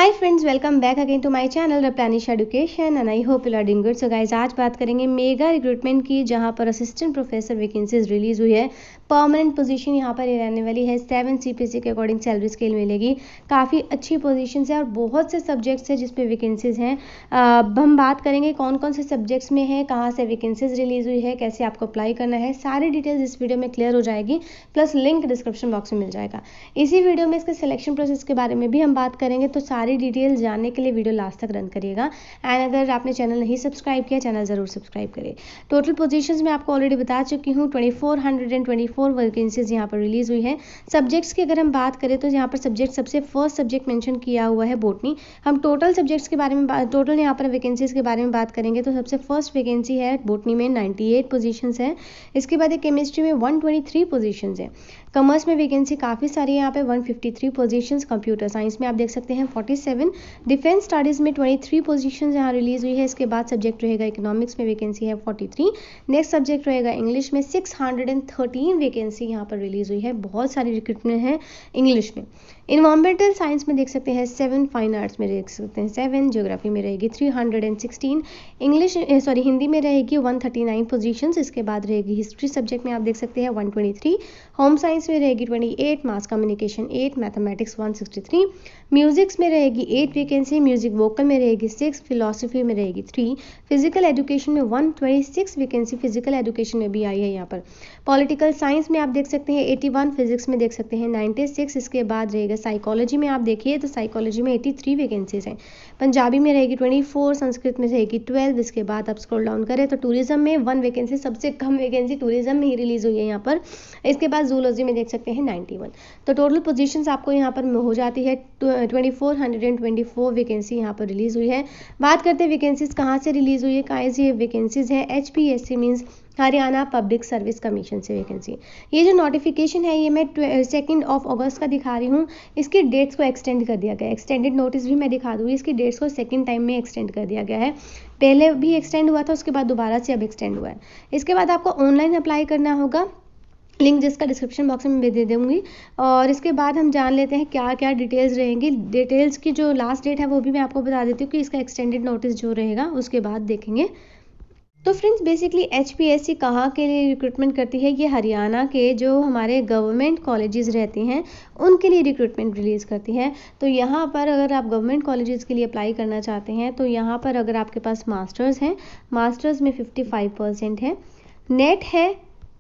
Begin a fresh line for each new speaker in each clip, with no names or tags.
Hi friends, welcome back again to my channel replenish education and I hope you are doing good. So guys, आज बात करेंगे mega recruitment की, जहां पर assistant professor vacancies release हुई है। Permanent position यहां पर ये रहने वाली है। 7 CPC के अकॉर्डिंग सैलरी स्केल मिलेगी। काफ़ी अच्छी पोजीशन है और बहुत से सब्जेक्ट्स हैं जिसपे वैकेंसीज हैं। हम बात करेंगे कौन कौन से सब्जेक्ट्स में है, कहाँ से वैकेंसीज रिलीज हुई है, कैसे आपको अप्लाई करना है, सारी डिटेल्स इस वीडियो में क्लियर हो जाएगी। प्लस लिंक डिस्क्रिप्शन बॉक्स में मिल जाएगा। इसी वीडियो में इसके सिलेक्शन प्रोसेस के बारे में भी हम बात करेंगे, तो सारी डिटेल जानने के लिए वीडियो लास्ट तक रन करिएगा। एंड अगर आपने चैनल नहीं सब्सक्राइब किया, चैनल जरूर सब्सक्राइब करें। टोटल पोजीशंस में आपको ऑलरेडी बता चुकी हूँ, 2424 वैकेंसीज यहाँ पर रिलीज हुई है। सब्जेक्ट्स की अगर हम बात करें तो यहाँ पर सब्जेक्ट सबसे फर्स्ट सब्जेक्ट मेंशन किया हुआ है बोटनी। हम टोटल सब्जेक्ट्स के बारे में टोटल यहाँ पर वैकेंसीज के बारे में बात करेंगे तो सबसे फर्स्ट वैकेंसी है बोटनी में 98 पोजीशंस है। इसके बाद केमिस्ट्री में 123 पोजीशंस है। कॉमर्स में वैकेंसी काफ़ी सारी है यहाँ पे 153 पोजीशंस। कंप्यूटर साइंस में आप देख सकते हैं 47। डिफेंस स्टडीज़ में 23 पोजीशंस यहाँ रिलीज हुई है। इसके बाद सब्जेक्ट रहेगा इकोनॉमिक्स में वैकेंसी है 43। नेक्स्ट सब्जेक्ट रहेगा इंग्लिश में 613 वैकेंसी यहाँ पर रिलीज हुई है। बहुत सारी रिक्रूटमेंट है इंग्लिश में। इन्वायरमेंटल साइंस में देख सकते हैं 7, फाइन आर्ट्स में देख सकते हैं 7, ज्योग्राफी में रहेगी 316, हिंदी में रहेगी 139 पोजीशंस। इसके बाद रहेगी हिस्ट्री सब्जेक्ट में आप देख सकते हैं 123, होम साइंस में रहेगी 28, मास कम्युनिकेशन 8, मैथमेटिक्स 163, म्यूजिक्स में रहेगी 8 वैकेंसी, म्यूजिक वोकल में रहेगी 6, फिलोसफी में रहेगी 3, फिजिकल एजुकेशन में 126 वैकेंसी फिजिकल एजुकेशन में भी आई है यहाँ पर। पॉलिटिकल साइंस में आप देख सकते हैं 81, फिजिक्स में देख सकते हैं 96। इसके बाद रहेगा साइकोलॉजी में आप देखिए तो साइकोलॉजी में 83 वैकेंसीज हैं। पंजाबी में रहेगी 24, संस्कृत में रहेगी 12। इसके बाद आप स्क्रॉल डाउन करें तो टूरिज्म में 1 वैकेंसी, सबसे कम वैकेंसी टूरिज्म में ही रिलीज हुई है यहाँ पर। इसके बाद जूलॉजी में देख सकते हैं 91। तो टोटल पोजीशंस आपको यहाँ पर हो जाती है 2424 वैकेंसी यहाँ पर रिलीज हुई है। बात करते हैं वैकेंसीज कहाँ से रिलीज हुई है, कहाँ से ये वैकेंसीज है। HPSC means Haryana public service commission से वैकेंसी। ये जो नोटिफिकेशन है ये मैं 2 अगस्त का दिखा रही हूँ। इसकी डेट्स को एक्सटेंड कर दिया गया है। एक्सटेंडेड नोटिस भी मैं दिखा दूँगी। इसकी डेट्स को सेकंड टाइम में एक्सटेंड कर दिया गया है। पहले भी एक्सटेंड हुआ था, उसके बाद दोबारा से अब एक्सटेंड हुआ है। इसके बाद आपको ऑनलाइन अप्लाई करना होगा, लिंक जिसका डिस्क्रिप्शन बॉक्स में दे दूँगी। और इसके बाद हम जान लेते हैं क्या क्या डिटेल्स रहेंगी। डिटेल्स की जो लास्ट डेट है वो भी मैं आपको बता देती हूँ कि इसका एक्सटेंडेड नोटिस जो रहेगा उसके बाद देखेंगे। तो फ्रेंड्स, बेसिकली HPSC कहाँ के लिए रिक्रूटमेंट करती है, ये हरियाणा के जो हमारे गवर्नमेंट कॉलेजेस रहते हैं उनके लिए रिक्रूटमेंट रिलीज़ करती है। तो यहाँ पर अगर आप गवर्नमेंट कॉलेजेस के लिए अप्लाई करना चाहते हैं तो यहाँ पर अगर आपके पास मास्टर्स हैं, मास्टर्स में 55% है, नेट है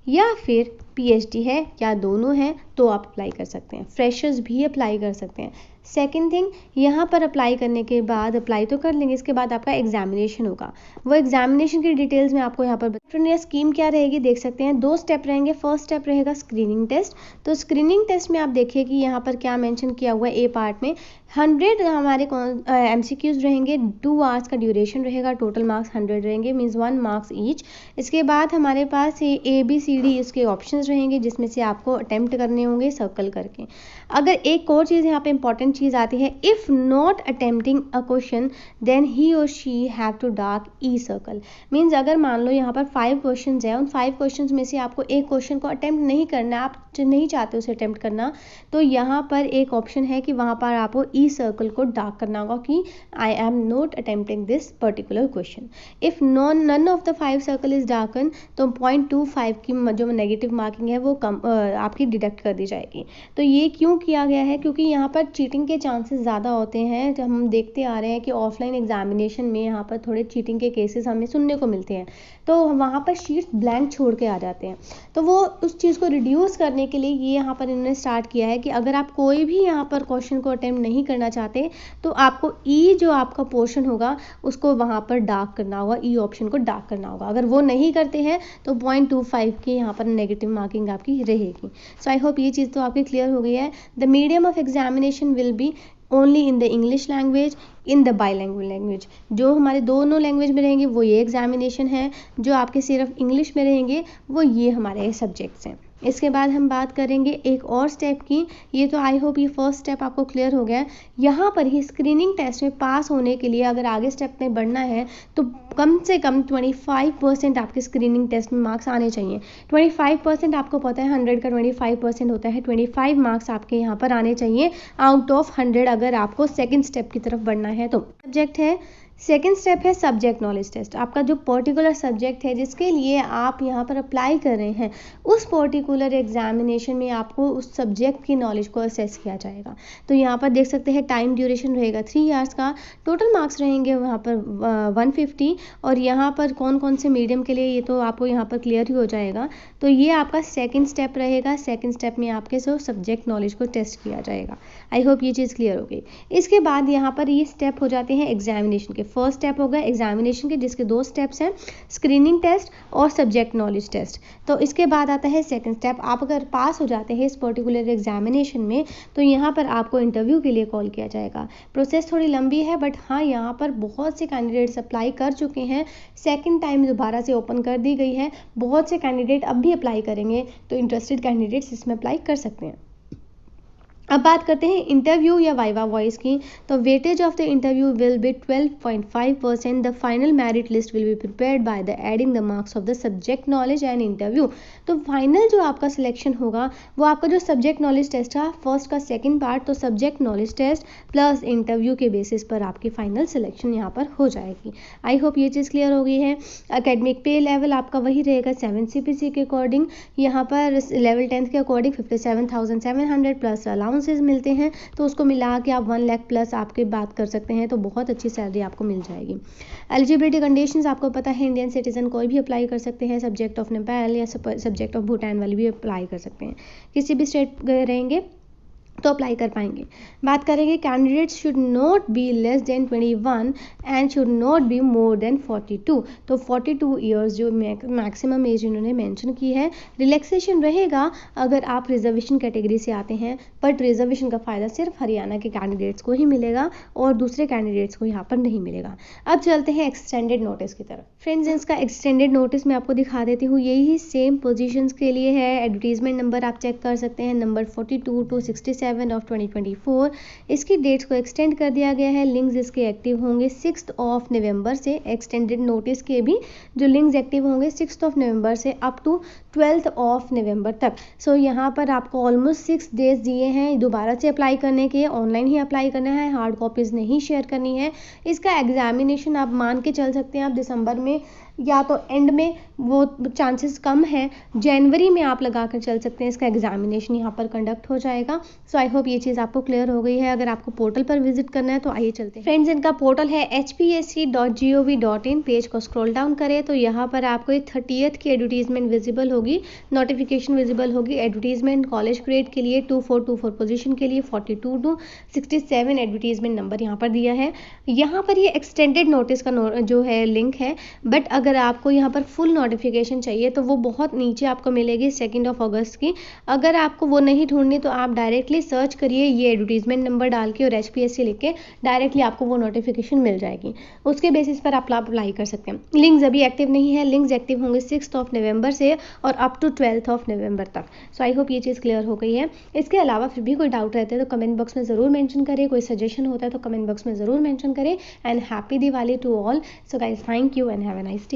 या फिर PhD है या दोनों हैं तो आप अप्लाई कर सकते हैं। फ्रेशर्स भी अप्लाई कर सकते हैं। सेकेंड थिंग, यहाँ पर अप्लाई करने के बाद अप्लाई तो कर लेंगे, इसके बाद आपका एग्जामिनेशन होगा। वो एग्जामिनेशन की डिटेल्स में आपको यहाँ पर स्कीम क्या रहेगी देख सकते हैं। 2 स्टेप रहेंगे। फर्स्ट स्टेप रहेगा स्क्रीनिंग टेस्ट। तो स्क्रीनिंग टेस्ट में आप देखिए कि यहाँ पर क्या मेंशन किया हुआ है। A पार्ट में 100 हमारे MCQs रहेंगे, 2 आवर्स का ड्यूरेशन रहेगा, टोटल मार्क्स 100 रहेंगे, मीन्स 1 मार्क्स ईच। इसके बाद हमारे पास ABCD इसके ऑप्शन रहेंगे जिसमें से आपको अटेम्प्ट करने होंगे सर्कल करके। अगर एक और चीज़ यहाँ पे इंपॉर्टेंट चीज़ आती है, if not attempting a question then he और she have to dark E circle. Means अगर मान लो यहाँ पर 5 क्वेश्चंस हैं, उन 5 क्वेश्चंस में से आपको एक क्वेश्चन को अटेम्प्ट नहीं करना, आप नहीं चाहते उसे अटेम्प्ट करना, तो यहाँ पर एक ऑप्शन है कि वहाँ पर आपको E सर्कल को डार्क करना होगा कि I am not attempting this particular question. If none of the 5 circle is darken तो 0.25 की जो नेगेटिव मार्किंग है वो आपकी डिडक्ट कर दी जाएगी। तो ये क्यों किया गया है, क्योंकि यहाँ पर चीटिंग के चांसेस ज़्यादा होते हैं। जब हम देखते आ रहे हैं कि ऑफलाइन एग्जामिनेशन में यहाँ पर थोड़े चीटिंग के केसेस हमें सुनने को मिलते हैं, तो वहाँ पर शीट्स ब्लैंक छोड़ के आ जाते हैं। तो वो उस चीज़ को रिड्यूस करने के लिए ये यहाँ पर इन्होंने स्टार्ट किया है कि अगर आप कोई भी यहाँ पर क्वेश्चन को अटेम्प्ट नहीं करना चाहते तो आपको जो आपका पोर्शन होगा उसको वहाँ पर डार्क करना होगा, E ऑप्शन को डार्क करना होगा। अगर वो नहीं करते हैं तो 0.25 की यहाँ पर नेगेटिव मार्किंग आपकी रहेगी। सो आई होप ये चीज़ तो आपकी क्लियर हो गई है। The medium of examination will be only in the English language, in the bilanguage language. जो हमारे दोनों लैंग्वेज में रहेंगे वो ये एग्जामिनेशन है, जो आपके सिर्फ इंग्लिश में रहेंगे वो ये हमारे सब्जेक्ट्स हैं। इसके बाद हम बात करेंगे एक और स्टेप की। ये तो आई होप ये फर्स्ट स्टेप आपको क्लियर हो गया है। यहाँ पर ही स्क्रीनिंग टेस्ट में पास होने के लिए अगर आगे स्टेप में बढ़ना है तो कम से कम 25% आपके स्क्रीनिंग टेस्ट में मार्क्स आने चाहिए। 25% आपको पता है 100 का 25% होता है, 25 मार्क्स आपके यहाँ पर आने चाहिए आउट ऑफ 100 अगर आपको सेकेंड स्टेप की तरफ बढ़ना है तो। सब्जेक्ट है, सेकेंड स्टेप है सब्जेक्ट नॉलेज टेस्ट। आपका जो पर्टिकुलर सब्जेक्ट है जिसके लिए आप यहाँ पर अप्लाई कर रहे हैं उस पर्टिकुलर एग्जामिनेशन में आपको उस सब्जेक्ट की नॉलेज को असेस किया जाएगा। तो यहाँ पर देख सकते हैं टाइम ड्यूरेशन रहेगा 3 आवर्स का, टोटल मार्क्स रहेंगे वहाँ पर 150। और यहाँ पर कौन कौन से मीडियम के लिए ये तो आपको यहाँ पर क्लियर ही हो जाएगा। तो ये आपका सेकेंड स्टेप रहेगा। सेकेंड स्टेप में आपके जो सब्जेक्ट नॉलेज को टेस्ट किया जाएगा। आई होप ये चीज़ क्लियर हो गई। इसके बाद यहाँ पर ये स्टेप हो जाते हैं एग्जामिनेशन के। फर्स्ट स्टेप हो गया एग्जामिनेशन के जिसके 2 स्टेप्स हैं, स्क्रीनिंग टेस्ट और सब्जेक्ट नॉलेज टेस्ट। तो इसके बाद आता है सेकंड स्टेप। आप अगर पास हो जाते हैं इस पर्टिकुलर एग्जामिनेशन में तो यहाँ पर आपको इंटरव्यू के लिए कॉल किया जाएगा। प्रोसेस थोड़ी लंबी है बट हाँ यहाँ पर बहुत से कैंडिडेट्स अप्लाई कर चुके हैं। सेकेंड टाइम दोबारा से ओपन कर दी गई है, बहुत से कैंडिडेट अब भी अप्लाई करेंगे, तो इंटरेस्टेड कैंडिडेट्स इसमें अप्लाई कर सकते हैं। अब बात करते हैं इंटरव्यू या वाइवा वॉइस की। तो weightage of the interview will be 12.5%। The final merit list will be prepared by the adding the marks of the subject knowledge and interview. तो फाइनल जो आपका सिलेक्शन होगा वो आपका जो सब्जेक्ट नॉलेज टेस्ट था फर्स्ट का सेकंड पार्ट, तो subject knowledge test plus interview के बेसिस पर आपकी फाइनल सिलेक्शन यहाँ पर हो जाएगी। आई होप ये चीज़ क्लियर हो गई है। एकेडमिक पे लेवल आपका वही रहेगा 7 CPC के अकॉर्डिंग। यहाँ पर लेवल 10th के अकॉर्डिंग 57,700 प्लस अलाउंसेस मिलते हैं, तो उसको मिला के आप 1 लाख प्लस आपके बात कर सकते हैं, तो बहुत अच्छी सैलरी आपको मिल जाएगी। एलिजिबिलिटी कंडीशंस आपको पता है, इंडियन सिटीजन कोई भी अप्लाई कर सकते हैं, सब्जेक्ट ऑफ नेपाल या सब्जेक्ट ऑफ भूटान वाले भी अप्लाई कर सकते हैं। किसी भी स्टेट गए रहेंगे तो अप्लाई कर पाएंगे। बात करेंगे candidates should not be less than 21 and should not be more than 42। तो 42 ईयर्स जो मैक्सिमम एज इन्होंने मेंशन की है। रिलैक्सेशन रहेगा अगर आप रिजर्वेशन कैटेगरी से आते हैं, बट रिजर्वेशन का फ़ायदा सिर्फ हरियाणा के कैंडिडेट्स को ही मिलेगा और दूसरे कैंडिडेट्स को यहाँ पर नहीं मिलेगा। अब चलते हैं एक्सटेंडेड नोटिस की तरफ। फ्रेंड्स इसका एक्सटेंडेड नोटिस मैं आपको दिखा देती हूँ। यही सेम पोजीशंस के लिए है। एडवर्टीजमेंट नंबर आप चेक कर सकते हैं, नंबर 42 to 67 ऑफ 2024। इसकी डेट्स को एक्सटेंड कर दिया गया है। लिंक्स इसके एक्टिव होंगे 6 नवंबर से। एक्सटेंडेड नोटिस के भी जो लिंक्स एक्टिव होंगे 6 नवंबर से अप टू 12 नवंबर तक। सो यहाँ पर आपको ऑलमोस्ट 6 डेज दिए हैं दोबारा से अप्लाई करने के। ऑनलाइन ही अप्लाई करना है, हार्ड कॉपीज़ नहीं शेयर करनी है। इसका एग्जामिनेशन आप मान के चल सकते हैं आप दिसंबर में या तो एंड में, वो चांसेस कम है। जनवरी में आप लगा कर चल सकते हैं, इसका एग्जामिनेशन यहाँ पर कंडक्ट हो जाएगा। सो आई होप ये चीज़ आपको क्लियर हो गई है। अगर आपको पोर्टल पर विजिट करना है तो आइए चलते हैं। फ्रेंड्स इनका पोर्टल है hpsc.gov.in। पेज को स्क्रॉल डाउन करें तो यहाँ पर आपको 30th की एडवर्टीजमेंट विजिबल होगी, नोटिफिकेशन विजिबल होगी। एडवर्टीजमेंट कॉलेज ग्रेड के लिए 2424 पोजीशन के लिए 42 to 67 एडवर्टीजमेंट नंबर यहाँ पर दिया है। यहाँ पर ये एक्सटेंडेड नोटिस का जो है लिंक है, बट अगर आपको यहाँ पर फुल नोटिफिकेशन चाहिए तो वो बहुत नीचे आपको मिलेगी 2 अगस्त की। अगर आपको वो नहीं ढूंढनी तो आप डायरेक्टली सर्च करिए ये एडवर्टीजमेंट नंबर डाल के और HPSC लिख के, डायरेक्टली आपको वो नोटिफिकेशन मिल जाएगी। उसके बेसिस पर आप अप्लाई कर सकते हैं। लिंक्स अभी एक्टिव नहीं है, लिंक्स एक्टिव होंगे 6 नवंबर से और अप टू 12 नवंबर तक। सो आई होप ये चीज़ क्लियर हो गई है। इसके अलावा फिर भी कोई डाउट रहते हैं तो कमेंट बॉक्स में ज़रूर मेंशन करें, कोई सजेशन होता है तो कमेंट बॉक्स में ज़रूर मेंशन करें। And happy Diwali to all. So guys thank you and have a nice day.